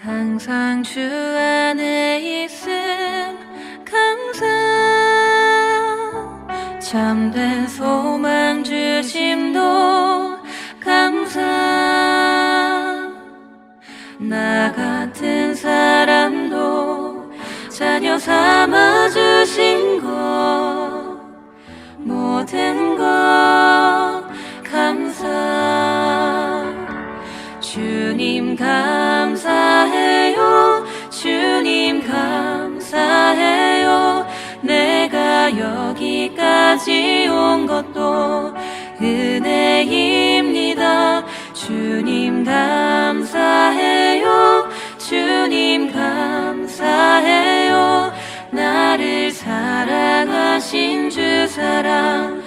항상 주 안에 있음 감사 참된 소망 주심도 감사 나 같은 사람도 자녀 삼아 주신 것 모든 것 감사 주님 감사해요 주님 감사해요 내가 여기까지 온 것도 은혜입니다 주님 감사해요 주님 감사해요 나를 사랑하신 주 사랑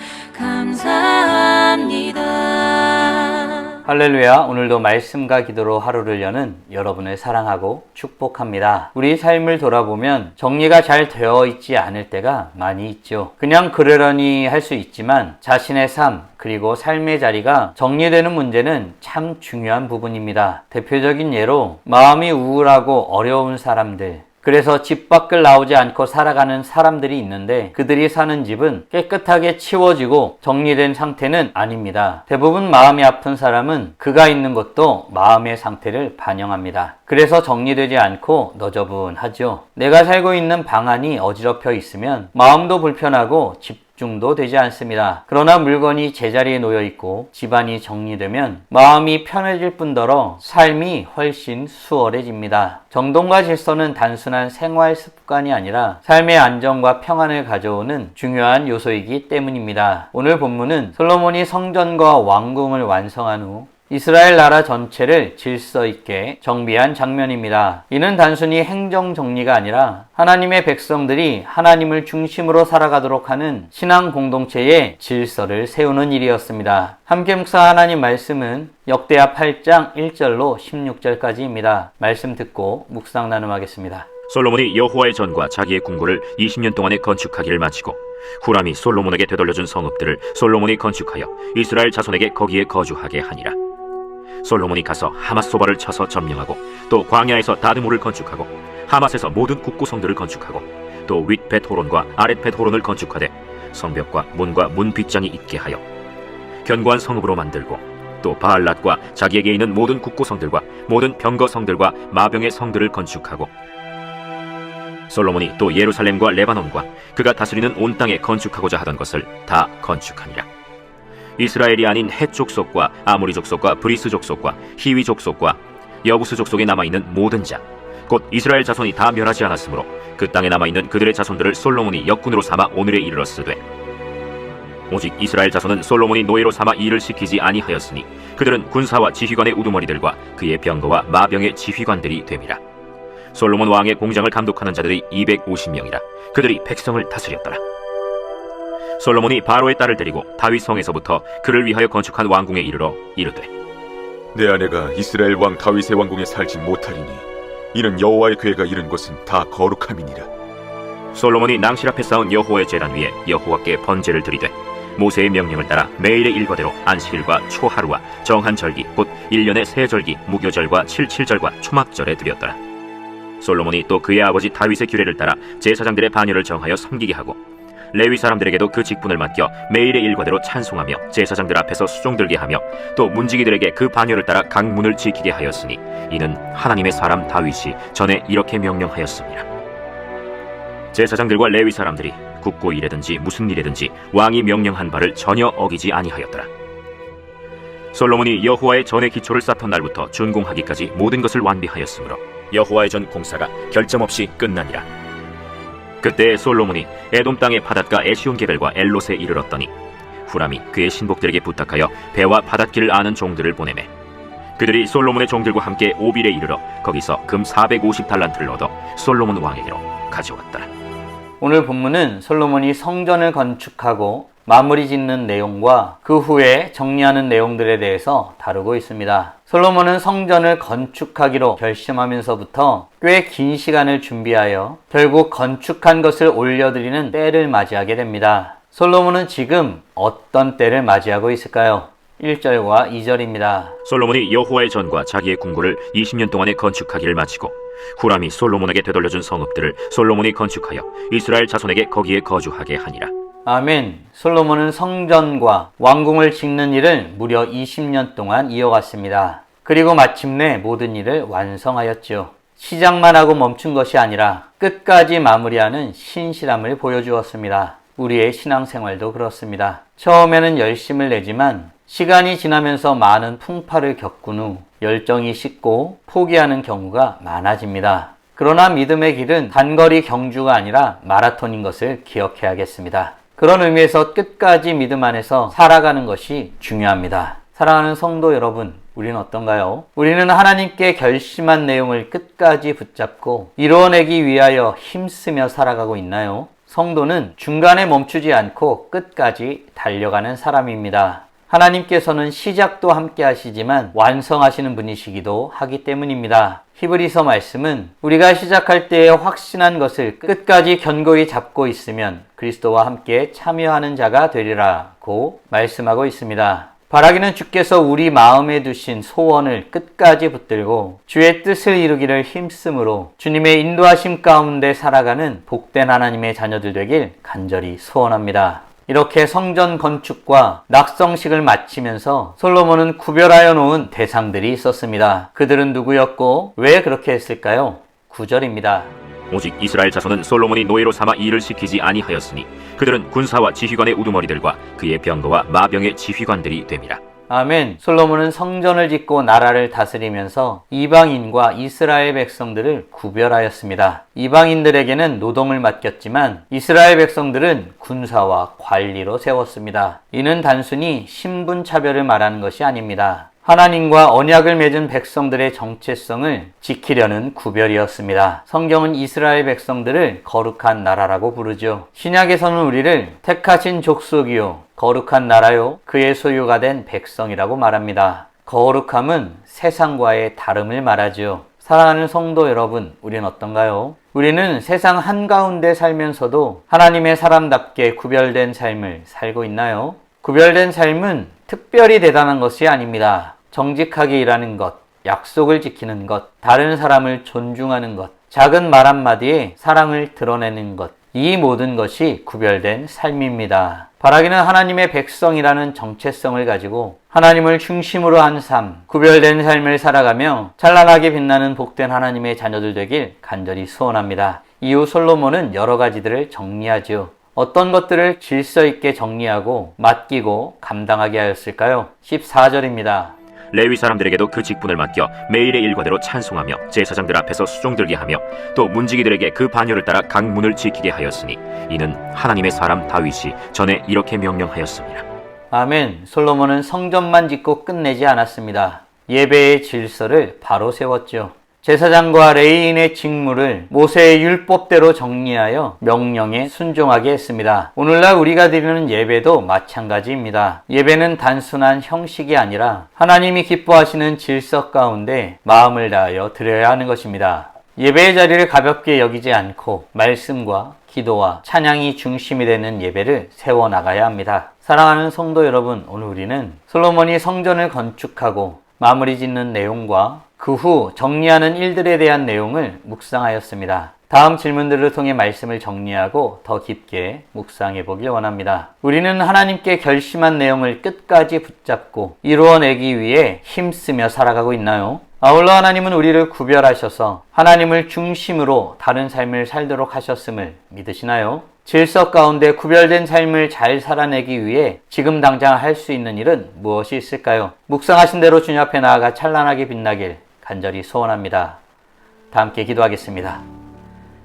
감사합니다. 할렐루야. 오늘도 말씀과 기도로 하루를 여는 여러분을 사랑하고 축복합니다. 우리 삶을 돌아보면 정리가 잘 되어 있지 않을 때가 많이 있죠. 그냥 그러려니 할 수 있지만 자신의 삶 그리고 삶의 자리가 정리되는 문제는 참 중요한 부분입니다. 대표적인 예로 마음이 우울하고 어려운 사람들, 그래서 집 밖을 나오지 않고 살아가는 사람들이 있는데 그들이 사는 집은 깨끗하게 치워지고 정리된 상태는 아닙니다. 대부분 마음이 아픈 사람은 그가 있는 곳도 마음의 상태를 반영합니다. 그래서 정리되지 않고 너저분하죠. 내가 살고 있는 방 안이 어지럽혀 있으면 마음도 불편하고 집중도 되지 않습니다. 그러나 물건이 제자리에 놓여 있고 집안이 정리되면 마음이 편해질 뿐더러 삶이 훨씬 수월해집니다. 정돈과 질서는 단순한 생활 습관이 아니라 삶의 안정과 평안을 가져오는 중요한 요소이기 때문입니다. 오늘 본문은 솔로몬이 성전과 왕궁을 완성한 후 이스라엘 나라 전체를 질서 있게 정비한 장면입니다. 이는 단순히 행정 정리가 아니라 하나님의 백성들이 하나님을 중심으로 살아가도록 하는 신앙 공동체의 질서를 세우는 일이었습니다. 함께 묵상 하나님 말씀은 역대하 8장 1절로 16절까지입니다. 말씀 듣고 묵상 나눔하겠습니다. 솔로몬이 여호와의 전과 자기의 궁궐을 20년 동안에 건축하기를 마치고 후람이 솔로몬에게 되돌려준 성읍들을 솔로몬이 건축하여 이스라엘 자손에게 거기에 거주하게 하니라. 솔로몬이 가서 하맛소바를 쳐서 점령하고 또 광야에서 다드모를 건축하고 하맛에서 모든 국구성들을 건축하고 또 윗벳호론과 아랫벳호론을 건축하되 성벽과 문과 문 빗장이 있게 하여 견고한 성읍으로 만들고 또 바알랏과 자기에게 있는 모든 국구성들과 모든 병거성들과 마병의 성들을 건축하고 솔로몬이 또 예루살렘과 레바논과 그가 다스리는 온 땅에 건축하고자 하던 것을 다 건축하니라. 이스라엘이 아닌 헷 족속과 아모리 족속과 브리스 족속과 히위 족속과 여부스 족속에 남아있는 모든 자 곧 이스라엘 자손이 다 멸하지 않았으므로 그 땅에 남아있는 그들의 자손들을 솔로몬이 역군으로 삼아 오늘에 이르렀으되 오직 이스라엘 자손은 솔로몬이 노예로 삼아 일을 시키지 아니하였으니 그들은 군사와 지휘관의 우두머리들과 그의 병거와 마병의 지휘관들이 됨이라. 솔로몬 왕의 공장을 감독하는 자들이 250명이라 그들이 백성을 다스렸더라. 솔로몬이 바로의 딸을 데리고 다윗 성에서부터 그를 위하여 건축한 왕궁에 이르러 이르되 내 아내가 이스라엘 왕 다윗의 왕궁에 살지 못하리니 이는 여호와의 궤가 이른 곳은 다 거룩함이니라. 솔로몬이 낭실 앞에 쌓은 여호와의 제단 위에 여호와께 번제를 드리되 모세의 명령을 따라 매일의 일과대로 안식일과 초하루와 정한 절기 곧 1년의 세 절기 무교절과 칠칠절과 초막절에 드렸더라. 솔로몬이 또 그의 아버지 다윗의 규례를 따라 제사장들의 반열을 정하여 섬기게 하고 레위 사람들에게도 그 직분을 맡겨 매일의 일과대로 찬송하며 제사장들 앞에서 수종들게 하며 또 문지기들에게 그 반열을 따라 각 문을 지키게 하였으니 이는 하나님의 사람 다윗이 전에 이렇게 명령하였습니다. 제사장들과 레위 사람들이 국고 일이든지 무슨 일이든지 왕이 명령한 바를 전혀 어기지 아니하였더라. 솔로몬이 여호와의 전의 기초를 쌓던 날부터 준공하기까지 모든 것을 완비하였으므로 여호와의 전 공사가 결점 없이 끝나니라. 그때 솔로몬이 에돔 땅의 바닷가 에시온게벨과 엘롯에 이르렀더니 후람이 그의 신복들에게 부탁하여 배와 바닷길을 아는 종들을 보내매 그들이 솔로몬의 종들과 함께 오빌에 이르러 거기서 금 450달란트를 얻어 솔로몬 왕에게로 가져왔더라. 오늘 본문은 솔로몬이 성전을 건축하고 마무리 짓는 내용과 그 후에 정리하는 내용들에 대해서 다루고 있습니다. 솔로몬은 성전을 건축하기로 결심하면서부터 꽤 긴 시간을 준비하여 결국 건축한 것을 올려드리는 때를 맞이하게 됩니다. 솔로몬은 지금 어떤 때를 맞이하고 있을까요? 1절과 2절입니다. 솔로몬이 여호와의 전과 자기의 궁궐을 20년 동안에 건축하기를 마치고 후람이 솔로몬에게 되돌려준 성읍들을 솔로몬이 건축하여 이스라엘 자손에게 거기에 거주하게 하니라. 아멘. 솔로몬은 성전과 왕궁을 짓는 일을 무려 20년 동안 이어갔습니다. 그리고 마침내 모든 일을 완성하였지요. 시작만 하고 멈춘 것이 아니라 끝까지 마무리하는 신실함을 보여주었습니다. 우리의 신앙생활도 그렇습니다. 처음에는 열심을 내지만 시간이 지나면서 많은 풍파를 겪은 후 열정이 식고 포기하는 경우가 많아집니다. 그러나 믿음의 길은 단거리 경주가 아니라 마라톤인 것을 기억해야겠습니다. 그런 의미에서 끝까지 믿음 안에서 살아가는 것이 중요합니다. 사랑하는 성도 여러분, 우리는 어떤가요? 우리는 하나님께 결심한 내용을 끝까지 붙잡고 이루어내기 위하여 힘쓰며 살아가고 있나요? 성도는 중간에 멈추지 않고 끝까지 달려가는 사람입니다. 하나님께서는 시작도 함께 하시지만 완성하시는 분이시기도 하기 때문입니다. 히브리서 말씀은 우리가 시작할 때에 확신한 것을 끝까지 견고히 잡고 있으면 그리스도와 함께 참여하는 자가 되리라고 말씀하고 있습니다. 바라기는 주께서 우리 마음에 두신 소원을 끝까지 붙들고 주의 뜻을 이루기를 힘쓰므로 주님의 인도하심 가운데 살아가는 복된 하나님의 자녀들 되길 간절히 소원합니다. 이렇게 성전 건축과 낙성식을 마치면서 솔로몬은 구별하여 놓은 대상들이 있었습니다. 그들은 누구였고 왜 그렇게 했을까요? 9절입니다. 오직 이스라엘 자손은 솔로몬이 노예로 삼아 일을 시키지 아니하였으니 그들은 군사와 지휘관의 우두머리들과 그의 병거와 마병의 지휘관들이 됨이라. 아멘. 솔로몬은 성전을 짓고 나라를 다스리면서 이방인과 이스라엘 백성들을 구별하였습니다. 이방인들에게는 노동을 맡겼지만 이스라엘 백성들은 군사와 관리로 세웠습니다. 이는 단순히 신분 차별을 말하는 것이 아닙니다. 하나님과 언약을 맺은 백성들의 정체성을 지키려는 구별이었습니다. 성경은 이스라엘 백성들을 거룩한 나라라고 부르죠. 신약에서는 우리를 택하신 족속이요 거룩한 나라요 그의 소유가 된 백성이라고 말합니다. 거룩함은 세상과의 다름을 말하죠. 사랑하는 성도 여러분, 우리는 어떤가요? 우리는 세상 한가운데 살면서도 하나님의 사람답게 구별된 삶을 살고 있나요? 구별된 삶은 특별히 대단한 것이 아닙니다. 정직하게 일하는 것, 약속을 지키는 것, 다른 사람을 존중하는 것, 작은 말 한마디에 사랑을 드러내는 것, 이 모든 것이 구별된 삶입니다. 바라기는 하나님의 백성이라는 정체성을 가지고 하나님을 중심으로 한 삶, 구별된 삶을 살아가며 찬란하게 빛나는 복된 하나님의 자녀들 되길 간절히 소원합니다. 이후 솔로몬은 여러 가지들을 정리하죠. 어떤 것들을 질서 있게 정리하고 맡기고 감당하게 하였을까요? 14절입니다. 레위 사람들에게도 그 직분을 맡겨 매일의 일과대로 찬송하며 제사장들 앞에서 수종 들게 하며 또 문지기들에게 그 반열을 따라 각 문을 지키게 하였으니 이는 하나님의 사람 다윗이 전에 이렇게 명령하였습니다. 아멘. 솔로몬은 성전만 짓고 끝내지 않았습니다. 예배의 질서를 바로 세웠죠. 제사장과 레위인의 직무를 모세의 율법대로 정리하여 명령에 순종하게 했습니다. 오늘날 우리가 드리는 예배도 마찬가지입니다. 예배는 단순한 형식이 아니라 하나님이 기뻐하시는 질서 가운데 마음을 다하여 드려야 하는 것입니다. 예배의 자리를 가볍게 여기지 않고 말씀과 기도와 찬양이 중심이 되는 예배를 세워나가야 합니다. 사랑하는 성도 여러분, 오늘 우리는 솔로몬이 성전을 건축하고 마무리 짓는 내용과 그 후 정리하는 일들에 대한 내용을 묵상하였습니다. 다음 질문들을 통해 말씀을 정리하고 더 깊게 묵상해 보길 원합니다. 우리는 하나님께 결심한 내용을 끝까지 붙잡고 이루어내기 위해 힘쓰며 살아가고 있나요? 아울러 하나님은 우리를 구별하셔서 하나님을 중심으로 다른 삶을 살도록 하셨음을 믿으시나요? 질서 가운데 구별된 삶을 잘 살아내기 위해 지금 당장 할 수 있는 일은 무엇이 있을까요? 묵상하신 대로 주님 앞에 나아가 찬란하게 빛나길 간절히 소원합니다. 다 함께 기도하겠습니다.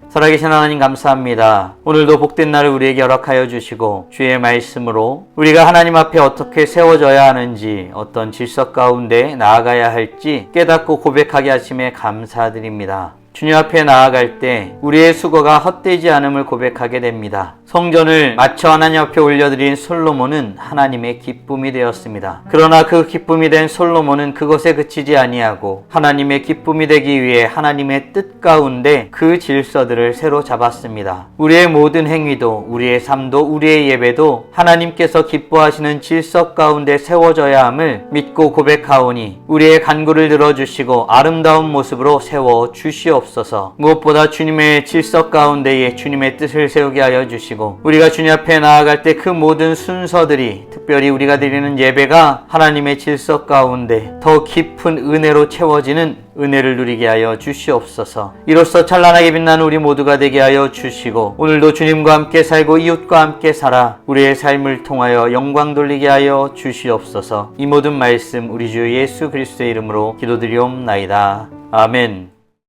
살아계신 하나님 감사합니다. 오늘도 복된 날을 우리에게 허락하여 주시고 주의 말씀으로 우리가 하나님 앞에 어떻게 세워져야 하는지 어떤 질서 가운데 나아가야 할지 깨닫고 고백하게 하심에 감사드립니다. 주님 앞에 나아갈 때 우리의 수고가 헛되지 않음을 고백하게 됩니다. 성전을 마쳐 하나님 앞에 올려드린 솔로몬은 하나님의 기쁨이 되었습니다. 그러나 그 기쁨이 된 솔로몬은 그것에 그치지 아니하고 하나님의 기쁨이 되기 위해 하나님의 뜻 가운데 그 질서들을 새로 잡았습니다. 우리의 모든 행위도, 우리의 삶도, 우리의 예배도 하나님께서 기뻐하시는 질서 가운데 세워져야 함을 믿고 고백하오니 우리의 간구를 들어주시고 아름다운 모습으로 세워 주시옵소서. 무엇보다 주님의 질서 가운데에 주님의 뜻을 세우게 하여 주시고 우리가 주님 앞에 나아갈 때 그 모든 순서들이, 특별히 우리가 드리는 예배가 하나님의 질서 가운데 더 깊은 은혜로 채워지는 은혜를 누리게 하여 주시옵소서. 이로써 찬란하게 빛나는 우리 모두가 되게 하여 주시고 오늘도 주님과 함께 살고 이웃과 함께 살아 우리의 삶을 통하여 영광 돌리게 하여 주시옵소서. 이 모든 말씀 우리 주 예수 그리스도의 이름으로 기도드리옵나이다. 아멘.